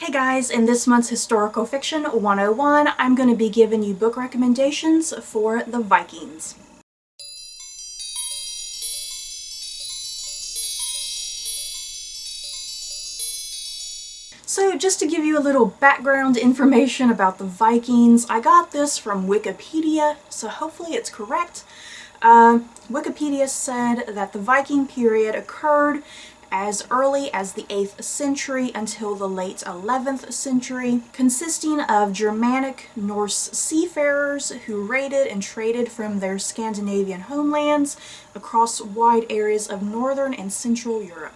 Hey guys, in this month's Historical Fiction 101, I'm going to be giving you book recommendations for the Vikings. So just to give you a little background information about the Vikings, I got this from Wikipedia, so hopefully it's correct. Wikipedia said that the Viking period occurred as early as the 8th century until the late 11th century, consisting of Germanic Norse seafarers who raided and traded from their Scandinavian homelands across wide areas of northern and central Europe.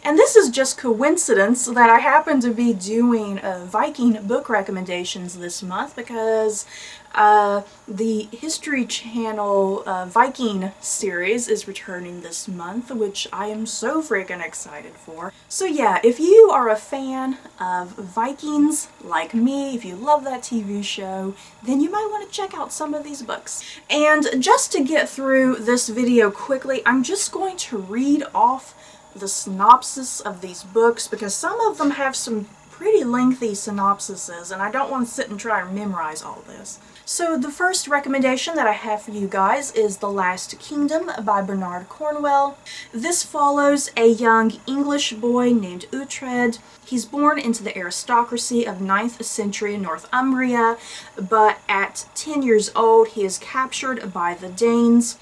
And this is just coincidence that I happen to be doing Viking book recommendations this month because the History Channel Viking series is returning this month, which I am so freaking excited for. So yeah, if you are a fan of Vikings like me, if you love that TV show, then you might want to check out some of these books. And just to get through this video quickly, I'm just going to read off the synopsis of these books because some of them have some pretty lengthy synopsises and I don't want to sit and try and memorize all this. So the first recommendation that I have for you guys is The Last Kingdom by Bernard Cornwell. This follows a young English boy named Uhtred. He's born into the aristocracy of 9th century Northumbria, but at 10 years old he is captured by the Danes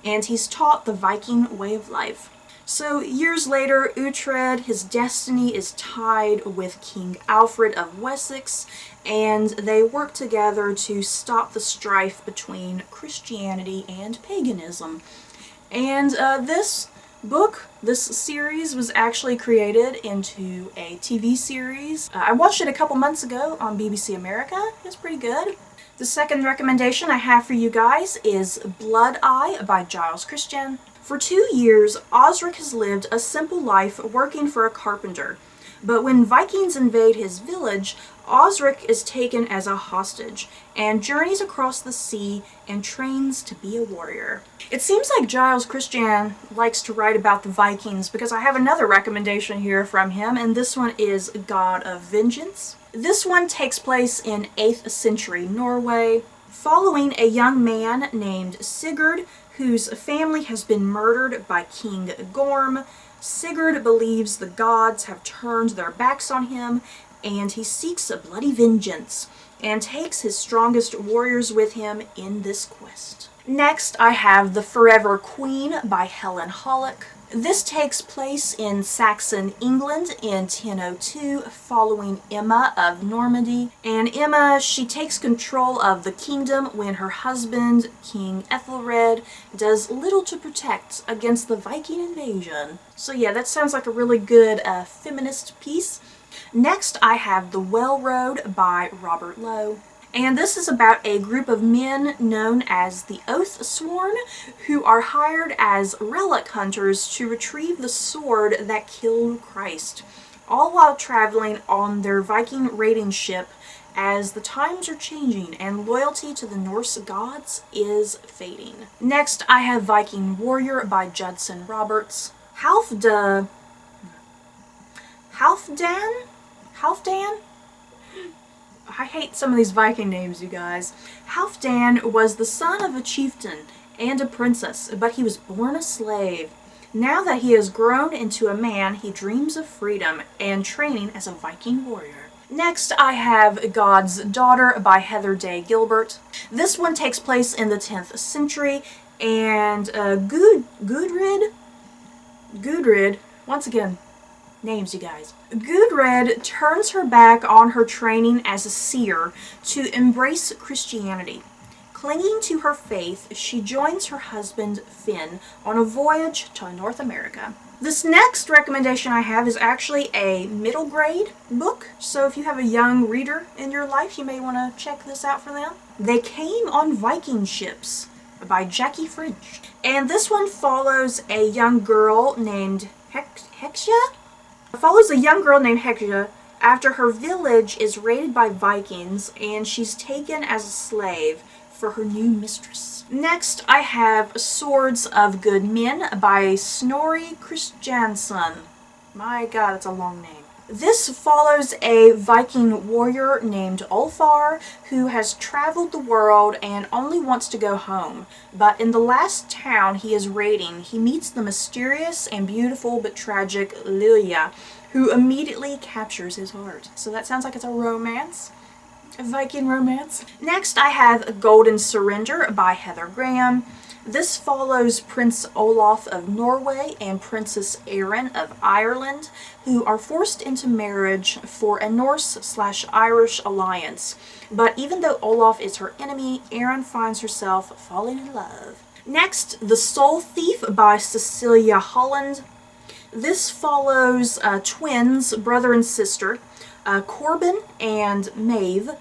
and he's taught the Viking way of life. So years later, Uhtred, his destiny is tied with King Alfred of Wessex, and they work together to stop the strife between Christianity and paganism. And this series was actually created into a TV series. I watched it a couple months ago on BBC America. It's pretty good. The second recommendation I have for you guys is Blood Eye by Giles Christian. For 2 years, Osric has lived a simple life working for a carpenter. But when Vikings invade his village, Osric is taken as a hostage and journeys across the sea and trains to be a warrior. It seems like Giles Christian likes to write about the Vikings because I have another recommendation here from him, and this one is God of Vengeance. This one takes place in 8th century Norway, following a young man named Sigurd whose family has been murdered by King Gorm. Sigurd believes the gods have turned their backs on him, and he seeks a bloody vengeance, and takes his strongest warriors with him in this quest. Next, I have The Forever Queen by Helen Hollock. This takes place in Saxon England in 1002, following Emma of Normandy. And Emma, she takes control of the kingdom when her husband, King Ethelred, does little to protect against the Viking invasion. So yeah, that sounds like a really good feminist piece. Next, I have The Well Road by Robert Lowe. And this is about a group of men known as the Oath Sworn who are hired as relic hunters to retrieve the sword that killed Christ, all while traveling on their Viking raiding ship as the times are changing and loyalty to the Norse gods is fading. Next, I have Viking Warrior by Judson Roberts. Halfdan? I hate some of these Viking names, you guys. Halfdan was the son of a chieftain and a princess, but he was born a slave. Now that he has grown into a man, he dreams of freedom and training as a Viking warrior. Next, I have God's Daughter by Heather Day Gilbert. This one takes place in the 10th century, and Gudrid, once again, names, you guys. Gudrid turns her back on her training as a seer to embrace Christianity. Clinging to her faith, she joins her husband Finn on a voyage to North America. This next recommendation I have is actually a middle grade book, so if you have a young reader in your life, you may want to check this out for them. They Came on Viking Ships by Jackie French. And this one follows a young girl named Hexia after her village is raided by Vikings and she's taken as a slave for her new mistress. Next, I have Swords of Good Men by Snorri Kristjansson. My god, it's a long name. This follows a Viking warrior named Ulfar who has traveled the world and only wants to go home. But in the last town he is raiding, he meets the mysterious and beautiful but tragic Lilia, who immediately captures his heart. So that sounds like it's a romance. A Viking romance. Next I have Golden Surrender by Heather Graham. This follows Prince Olaf of Norway and Princess Erin of Ireland, who are forced into marriage for a Norse/Irish alliance. But even though Olaf is her enemy, Erin finds herself falling in love. Next, The Soul Thief by Cecilia Holland. This follows twins, brother and sister, Corbin and Maeve.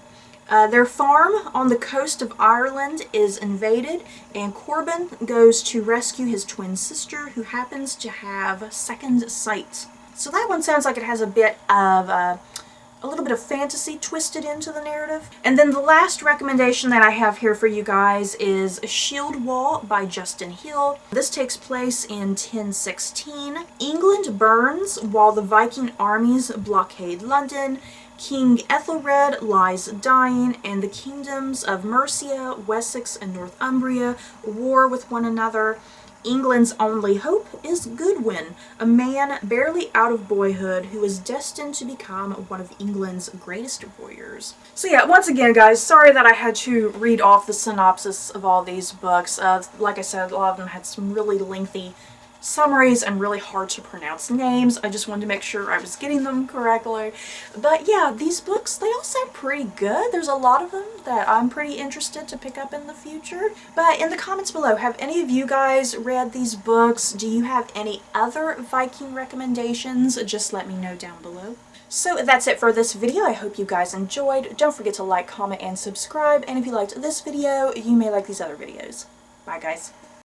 Their farm on the coast of Ireland is invaded, and Corbin goes to rescue his twin sister, who happens to have second sight. So that one sounds like it has a bit of a little bit of fantasy twisted into the narrative. And then the last recommendation that I have here for you guys is Shield Wall by Justin Hill. This takes place in 1016. England burns while the Viking armies blockade London. King Ethelred lies dying, and the kingdoms of Mercia, Wessex, and Northumbria war with one another. England's only hope is Goodwin, a man barely out of boyhood who is destined to become one of England's greatest warriors. So yeah, once again guys, sorry that I had to read off the synopsis of all these books. Like I said, a lot of them had some really lengthy summaries and really hard to pronounce names. I just wanted to make sure I was getting them correctly. But yeah, these books, they all sound pretty good. There's a lot of them that I'm pretty interested to pick up in the future. But in the comments below, have any of you guys read these books? Do you have any other Viking recommendations? Just let me know down below. So that's it for this video. I hope you guys enjoyed. Don't forget to like, comment, and subscribe. And if you liked this video, you may like these other videos. Bye guys.